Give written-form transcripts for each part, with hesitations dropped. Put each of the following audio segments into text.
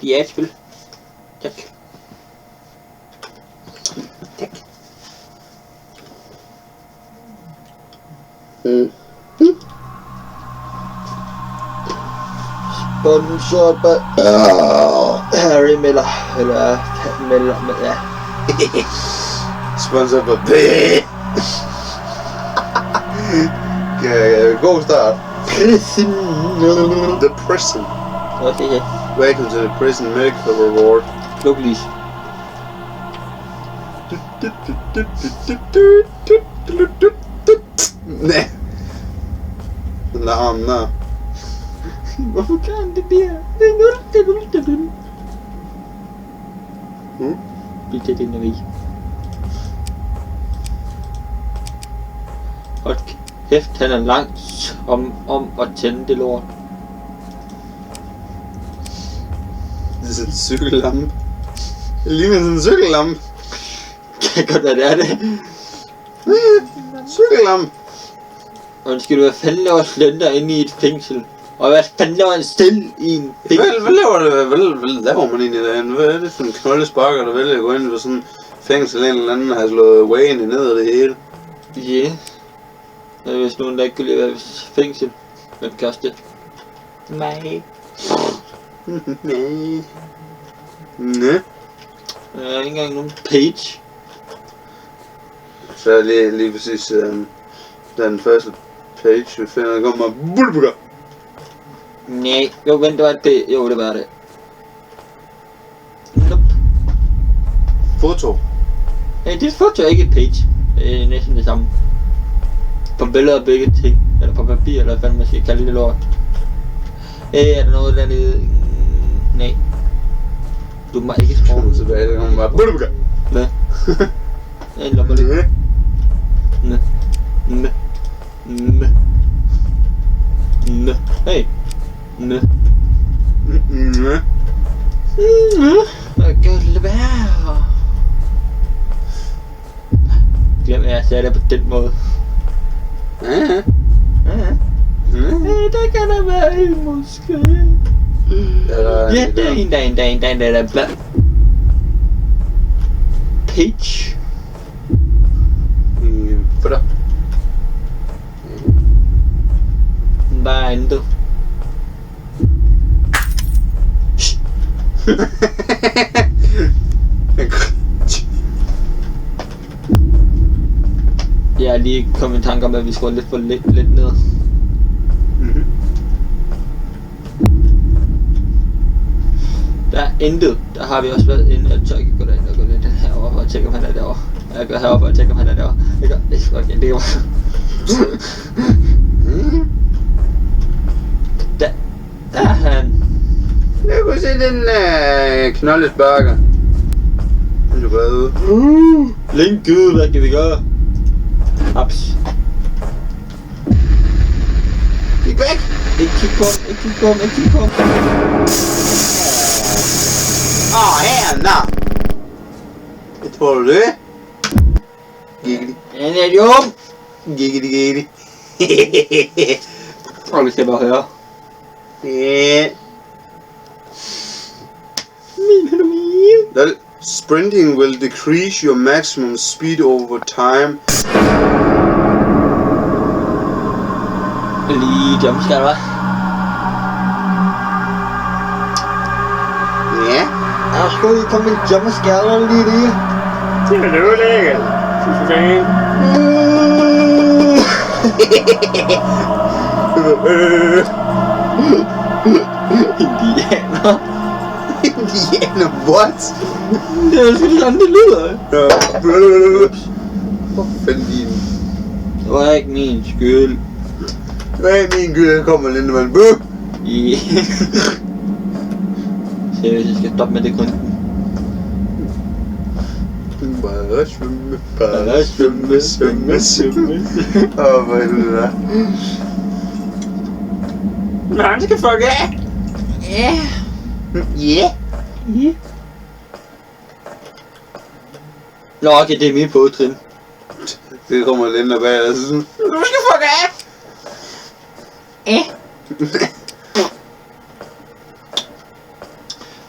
Gladiatorspil. Tak. Tak. Sponsored by Harry Miller. Eller Miller, ja. Sponsored by god start. Prison. The Prison. Okay. Welcome to the Prison Medical Reward. Luk lige. Nej. Larm, nej. Hvorfor kan det der? Det er 0. Vi tager den væk. Hold kæft, han er langt om at tænde det lort. Det er sådan en cykellampe. Det ligner sådan en cykellampe. Kan godt være det er det. Cykellampe. Undskyld, hvad fanden laver Slender inde i et fængsel? Og hvad fanden laver han stille i en fængsel? Hvad laver man egentlig derinde? Hvad er det for en knoldesparker, der vælger at gå ind i sådan en fængsel, en eller anden har slået Wayne ned og det hele? Ja. Hvis nogen der ikke kan lide at være i fængsel. Hvem kan også det? Nej. Nej. Nej. Der er ikke engang nogen page. Så er lige præcis den første page, vi finder, der kommer bulbukker. Nej, jo, vent, det var et page. Jo, det var det. Nope. Foto. Ja, det er et foto, ikke et page. Det er næsten det samme. På billeder af begge ting. Eller på papir, eller hvad fanden man skal kalde det lort. Er der noget dernede? Nej. Du må ikke skrue. Tilbage, der kommer bare bulbukker. Hvad? Jeg lommer lidt. Hey. Hvad gør det være? Glem at jeg sagde det på den måde. Der kan der være en måske. Ja, det er en dag, der er blad. Page. For dig. Bare intet. Jeg er lige kommet i tanke om, at vi skal lidt for lidt ned. Der er intet. Der har vi også været inde. Jeg tør ikke gå derind og gå lidt herovre og tjekke, om han er derovre. Jeg går heroppe og tjekker, om han er derovre. Jeg gør ikke. Okay, det var. Der er han. Jeg kunne se den knoldesparker. Den er bare ude. Link Gud, hvad kan vi gøre? Haps. Gik væk! Ikke kig på ham, ikke kig på ham, ikke kig på ham. Her, nå! Jeg tror du det? Giggity. Han er jo. Giggity. Og vi skal bare høre. Yeah. Sprinting will decrease your maximum speed over time. Lige jumpscare, hva'? Ja. Jeg skulle lige komme en jumpscare lige det. Det er jo lækkert. Indianer. Indianer, what? Det er sgu sådan, det lyder. Hvor fanden din? Det var ikke min skyld. Hvad er min skyld, der kommer Lindemann? Yeah. Seriøst, jeg skal stoppe med det grønten. Bare svømme. Åh, hvad er det der? Men han skal fuck af. Ja. Ja. Nå, okay, det er min bådtrin. Det kommer Linda bag og sådan. Du skal fuck af.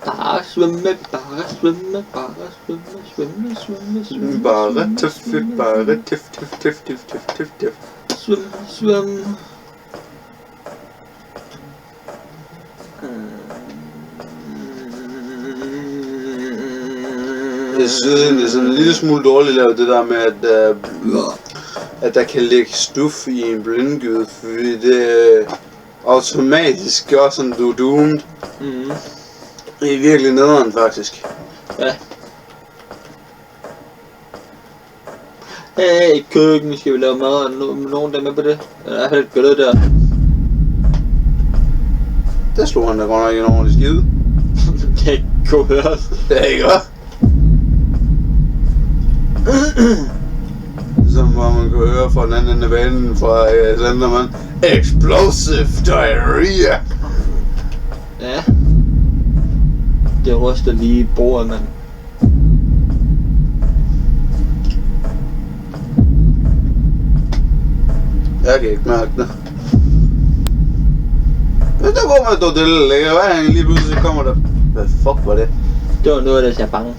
Der Bare svømme, bare svømme, bare svømme, svømme, svømme, svømme. Bare tøffe, bare tøf, tøf, tøf, tøf, tøf, tøf, tøf. Svømme, svømme. Jeg synes det er sådan en lille smule dårligt lavet det der med at der kan ligge stuf i en blindgyde, fordi det automatisk gør sådan du er doomed. Det er virkelig nederen faktisk. Ja. Hey, køkken, skal vi lave mad, og nogen der er med på det? Der er i hvert fald et billede der. Der slog han da godt nok en ordentlig skide. Det kunne høres. Det er ikke godt. Som hvor man kunne høre fra den anden ende af banen fra Slenderman. Explosive diarrhea. Ja. Det ryster lige i bordet, mand. Jeg kan ikke mærke det. Men der går man dog det lækker. Hvad er lige pludselig kommer der? Hvad fuck var det? Det var noget, der ser bange.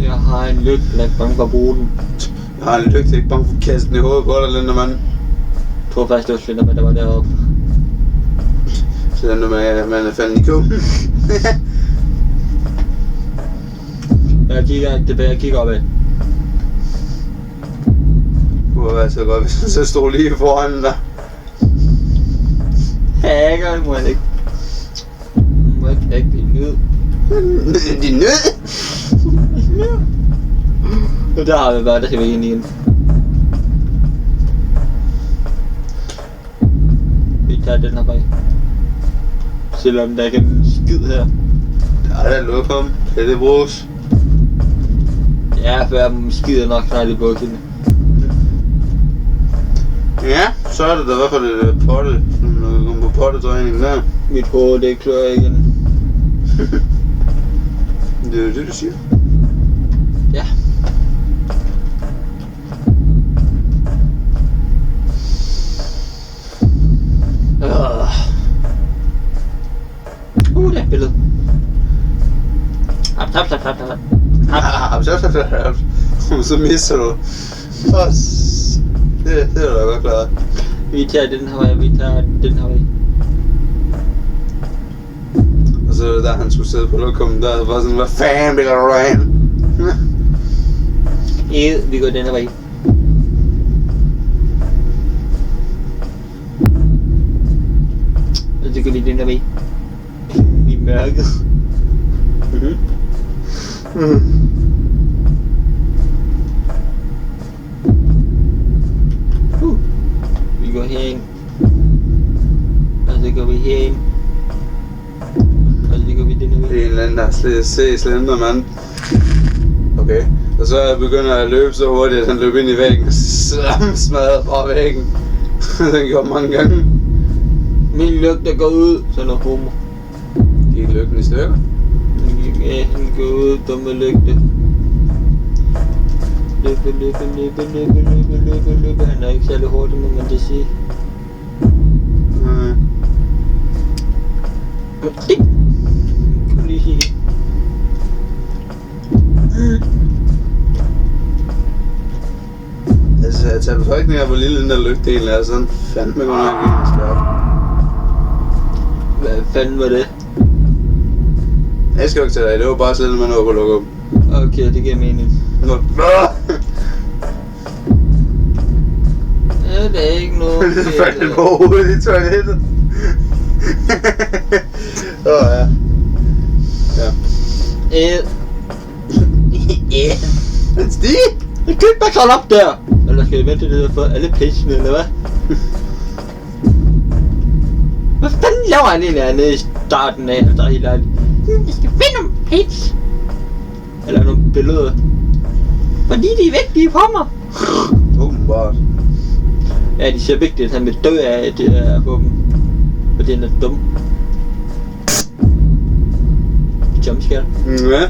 Jeg har en lygte, der er ikke bange for at bruge den. Jeg har en lygte, ikke bange for at kaste den i hovedet på dig, Slenderman. Jeg tror faktisk, det var Slenderman, der var deroppe. Slenderman, man er faldet i kummen. Jeg kigger tilbage, jeg kigger opad. Det kunne være så godt, hvis han så stod lige foran dig. Hacker, det må han ikke. Han må ikke hack din nød. Din nød? Og der har vi været, der skal vi ind igen. Vi tager den her vej. Selvom der ikke er en skid her. Der er der luk om. Kan det bruges? Ja, for jeg skider nok snart i bukkene. Ja, så er det da i hvert fald et potte, når vi kommer på pottetræning der. Mit hoved, det klør igen. Det er jo det, du siger. Ja. Det er et billede. Så mister du. Det er da godt klart. Vi tager den her vej, vi tager den her vej. Og så er det der, han skulle sidde på lokummet der, og var sådan, hvad fanden vil du hen? Vi går den her vej. Og så går vi den her vej. I mørket. Vi går hen. Og så går vi hen. Og så går vi den her vej. Det er en eller anden, der har set Slenderman. Okay. Og så begynder jeg at løbe så hurtigt, at han løb ind i væggen og smadrede bare væggen. Den gjorde mange gange. Min lygte er gået ud, så noget homo. Gik lygten i stykker? Ja, den går ud, dumme lygte. Løbe. Han er ikke særlig hurtig, må man det sige. Nej. Det kan lige sige. Altså, jeg tager betragtning af, hvor lille den der lygtedel er, sådan fandme godt nok ikke stærk. Hvad fanden var det? Jeg skal jo ikke tage dig, det var bare sådan, man var på lukke op. Okay, det giver mening. Ja, det er ikke noget. Det er faldet på hovedet i toilettet. Ja. Ja. Men Stig! Jeg kan ikke bare klare op der! Eller skal jeg vente til det har fået alle pagene, eller hvad? Hvad fanden laver han egentlig hernede i starten af, der er helt ærligt? Jeg skal finde nogle page! Eller nogle billeder. Fordi de er vigtige for mig! Åbenbart. Ja, de ser vigtigt, at han vil dø af det her våben. Fordi han er dum. Jumpscare. Ja.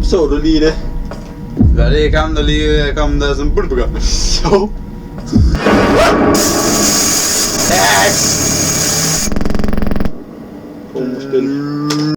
Så du lige det? Var det ikke ham, der lige kom der som bullebukker? Så. Homospil.